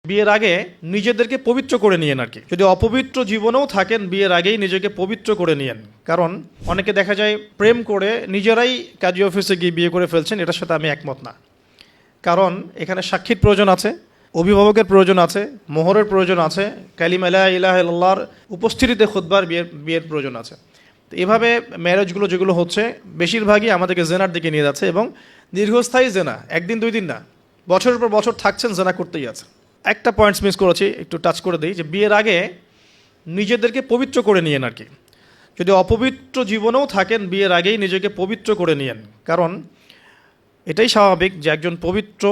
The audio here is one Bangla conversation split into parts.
বিয়ের আগে নিজেদেরকে পবিত্র করে নিয়েন আর কি। যদি অপবিত্র জীবনেও থাকেন বিয়ের আগেই নিজেকে পবিত্র করে নিয়েন। কারণ অনেকে দেখা যায় প্রেম করে নিজেরাই কাজী অফিসে গিয়ে বিয়ে করে ফেলছেন, এটার সাথে আমি একমত না। কারণ এখানে সাক্ষীর প্রয়োজন আছে, অভিভাবকের প্রয়োজন আছে, মোহরের প্রয়োজন আছে, কালিমা লা ইলাহা ইল্লাল্লাহর উপস্থিতিতে খুতবার বিয়ের প্রয়োজন আছে। তো এভাবে ম্যারেজগুলো যেগুলো হচ্ছে বেশিরভাগই আমাদেরকে জেনার দিকে নিয়ে যাচ্ছে, এবং দীর্ঘস্থায়ী জেনা, একদিন দুই দিন না, বছরের পর বছর থাকছেন জেনা করতেই আছে। একটা পয়েন্টস মিস করেছি, একটু টাচ করে দিই, যে বিয়ের আগে নিজেদেরকে পবিত্র করে নিয়েন আর কি। যদি অপবিত্র জীবনেও থাকেন বিয়ের আগেই নিজেকে পবিত্র করে নিয়েন। কারণ এটাই স্বাভাবিক যে একজন পবিত্র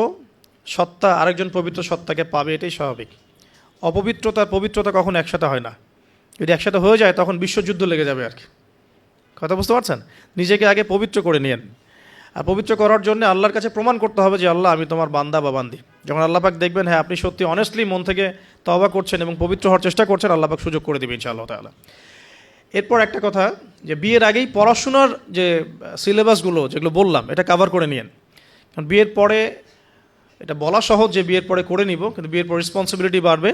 সত্তা আরেকজন পবিত্র সত্তাকে পাবে, এটাই স্বাভাবিক। অপবিত্রতা পবিত্রতা কখনো একসাথে হয় না। যদি একসাথে হয়ে যায় তখন বিশ্বযুদ্ধ লেগে যাবে আর কি। কথা বুঝতে পারছেন? নিজেকে আগে পবিত্র করে নিয়েন। আর পবিত্র করার জন্য আল্লাহর কাছে প্রমাণ করতে হবে যে আল্লাহ আমি তোমার বান্দা বা বান্দি। যখন আল্লাহ পাক দেখবেন হ্যাঁ আপনি সত্যি অনেস্টলি মন থেকে তওবা করছেন এবং পবিত্র হওয়ার চেষ্টা করছেন, আল্লাহ পাক সুযোগ করে দেবে ইনশাআল্লাহ তাআলা। এরপর একটা কথা, যে বিয়ের আগেই পড়াশোনার যে সিলেবাসগুলো যেগুলো বললাম এটা কভার করে নিয়েন। কারণ বিয়ের পরে এটা বলা সহজ যে বিয়ের পরে করে নিব, কিন্তু বিয়ের পর রেসপন্সিবিলিটি বাড়বে,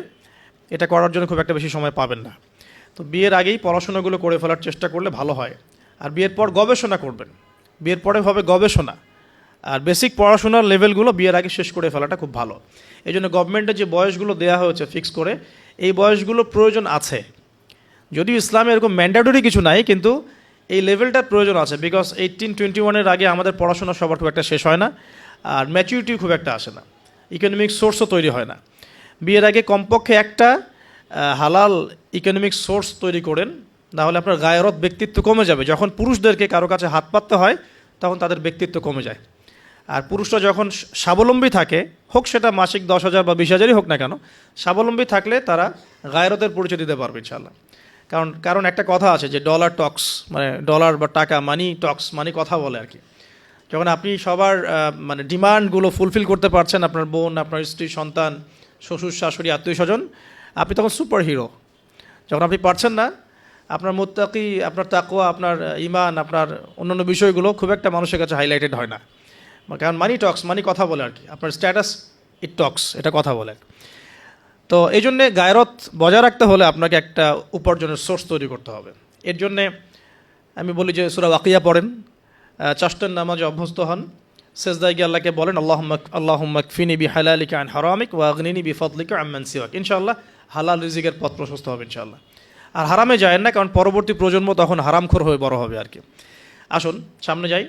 এটা করার জন্য খুব একটা বেশি সময় পাবেন না। তো বিয়ের আগেই পড়াশোনাগুলো করে ফেলার চেষ্টা করলে ভালো হয়। আর বিয়ের পর গবেষণা করবেন, বিয়ের পরে হবে গবেষণা। আর বেসিক পড়াশোনার লেভেলগুলো বিয়ের আগে শেষ করে ফেলাটা খুব ভালো। এই জন্য গভর্নমেন্টের যে বয়সগুলো দেওয়া হয়েছে ফিক্স করে, এই বয়সগুলো প্রয়োজন আছে। যদিও ইসলামে এরকম ম্যান্ডেটরি কিছু নাই, কিন্তু এই লেভেলটার প্রয়োজন আছে। বিকজ 18-21 আগে আমাদের পড়াশোনা সবার খুব একটা শেষ হয় না, আর ম্যাচুরিটিও খুব একটা আসে না, ইকোনমিক সোর্সও তৈরি হয় না। বিয়ের আগে কমপক্ষে একটা হালাল ইকোনমিক সোর্স তৈরি করেন, না হলে আপনার গায়রত ব্যক্তিত্ব কমে যাবে। যখন পুরুষদেরকে কারো কাছে হাত পাততে হয় তখন তাদের ব্যক্তিত্ব কমে যায়। আর পুরুষরা যখন স্বাবলম্বী থাকে, হোক সেটা মাসিক 10,000 বা 20,000ই হোক না কেন, স্বাবলম্বী থাকলে তারা গায়রতের পরিচয় দিতে পারবে ইনশাআল্লাহ। কারণ একটা কথা আছে যে ডলার টক্স, মানে ডলার বা টাকা, মানি টক্স, মানে কথা বলে আর কি। যখন আপনি সবার মানে ডিমান্ডগুলো ফুলফিল করতে পারছেন, আপনার বোন, আপনার স্ত্রী, সন্তান, শ্বশুর শাশুড়ি, আত্মীয় স্বজন, আপনি তখন সুপার হিরো। যখন আপনি পারছেন না, আপনার মুত্তাকি, আপনার তাকওয়া, আপনার ঈমান, আপনার অন্যান্য বিষয়গুলো খুব একটা মানুষের কাছে হাইলাইটেড হয় না। কারণ মানি টক্স, মানি কথা বলে আর কি। আপনার স্ট্যাটাস ইট টক্স, এটা কথা বলে। তো এই জন্যে গায়রত বজায় রাখতে হলে আপনাকে একটা উপার্জনের সোর্স তৈরি করতে হবে। এর জন্যে আমি বলি যে সূরা ওয়াকিয়া পড়েন, চারটার নামাজে অভ্যস্ত হন, সেজদায় গিয়ে আল্লাহকে বলেন আল্লাহুম্মা কফিনি বিহালালিকা আন হারামিক ওয়া আগনিনি বিফাদলিকা আম্মান সিওয়াক। ইনশাআল্লাহ হালাল রিজিকের পথ প্রশস্ত হবে ইনশাআল্লাহ। আর হারামে যায়েন না, কারণ পরবর্তী প্রজন্ম তখন হারামখোর হয়ে বড় হবে আর কি। আসুন সামনে যাই।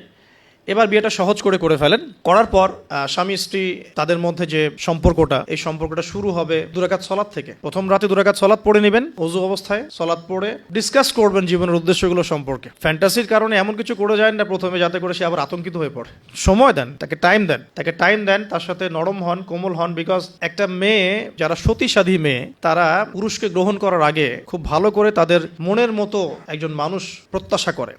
এবার বিয়েটা সহজ করে ফেলেন। করার পর স্বামী স্ত্রী তাদের মধ্যে যে সম্পর্কটা, এই সম্পর্কটা শুরু হবে 2 রাকাত সালাত থেকে। প্রথম রাতে 2 রাকাত সালাত পড়ে নেবেন, ওযু অবস্থায় সালাত পড়ে ডিসকাস করবেন জীবনের উদ্দেশ্যগুলো সম্পর্কে। ফ্যান্টাসির কারণে এমন কিছু করে যায় না প্রথমে যাতে করে সে আবার আতঙ্কিত হয়ে পড়ে। সময় দেন, তাকে টাইম দেন, তার সাথে নরম হন, কোমল হন। বিকজ একটা মেয়ে, যারা সতীসাধী মেয়ে, তারা পুরুষকে গ্রহণ করার আগে খুব ভালো করে তাদের মনের মতো একজন মানুষ প্রত্যাশা করে।